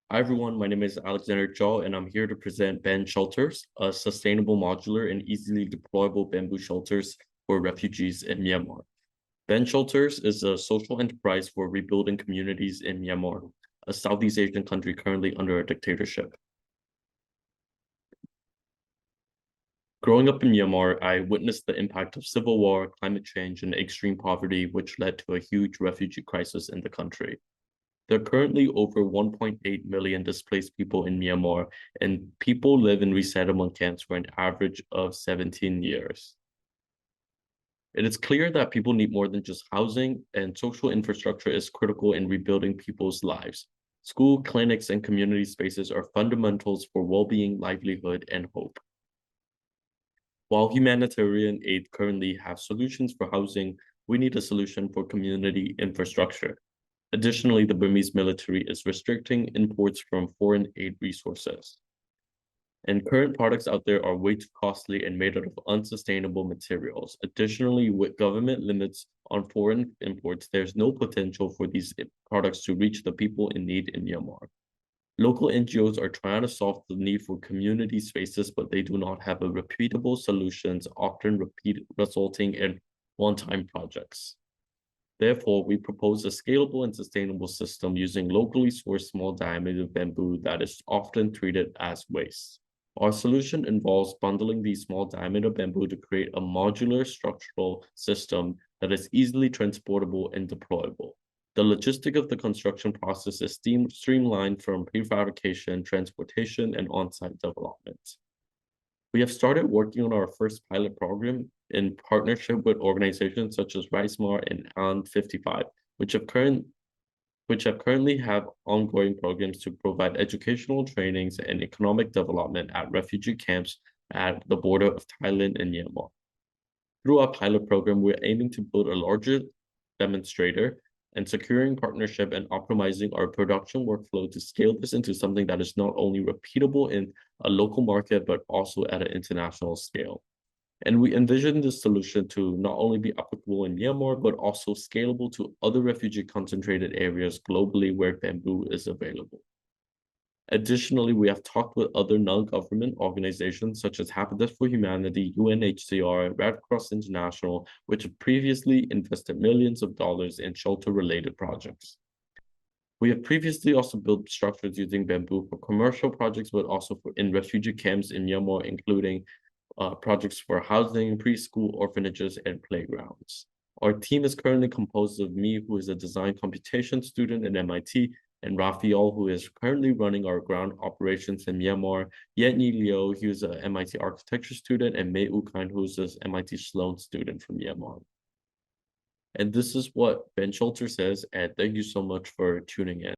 Hi everyone, my name is Alexander Zhao and I'm here to present BendShelters, a sustainable modular and easily deployable bamboo shelters for refugees in Myanmar. BendShelters is a social enterprise for rebuilding communities in Myanmar, a Southeast Asian country currently under a dictatorship. Growing up in Myanmar, I witnessed the impact of civil war, climate change, and extreme poverty, which led to a huge refugee crisis in the country. There are currently over 1.8 million displaced people in Myanmar, and people live in resettlement camps for an average of 17 years. It is clear that people need more than just housing, and social infrastructure is critical in rebuilding people's lives. School, clinics, and community spaces are fundamentals for well-being, livelihood, and hope. While humanitarian aid currently has solutions for housing, we need a solution for community infrastructure. Additionally, the Burmese military is restricting imports from foreign aid resources. And current products out there are way too costly and made out of unsustainable materials. Additionally, with government limits on foreign imports, there's no potential for these products to reach the people in need in Myanmar. Local NGOs are trying to solve the need for community spaces, but they do not have a repeatable solutions, often resulting in one-time projects. Therefore, we propose a scalable and sustainable system using locally sourced small diameter bamboo that is often treated as waste. Our solution involves bundling these small diameter bamboo to create a modular structural system that is easily transportable and deployable. The logistic of the construction process is streamlined from prefabrication, transportation, and on-site development. We have started working on our first pilot program in partnership with organizations such as RISEMAR and AN55, which currently have ongoing programs to provide educational trainings and economic development at refugee camps at the border of Thailand and Myanmar. Through our pilot program, we're aiming to build a larger demonstrator and securing partnership and optimizing our production workflow to scale this into something that is not only repeatable in a local market, but also at an international scale. And we envision this solution to not only be applicable in Myanmar, but also scalable to other refugee concentrated areas globally where bamboo is available. Additionally, we have talked with other non-government organizations such as Habitat for Humanity, UNHCR, Red Cross International, which have previously invested millions of dollars in shelter-related projects. We have previously also built structures using bamboo for commercial projects, but also in refugee camps in Myanmar, including projects for housing, preschool, orphanages, and playgrounds. Our team is currently composed of me, who is a design computation student at MIT, and Raphael, who is currently running our ground operations in Myanmar, Yetni Liu, who's an MIT architecture student, and Mei Ukan, who's an MIT Sloan student from Myanmar. And this is what BentShelters says, and thank you so much for tuning in.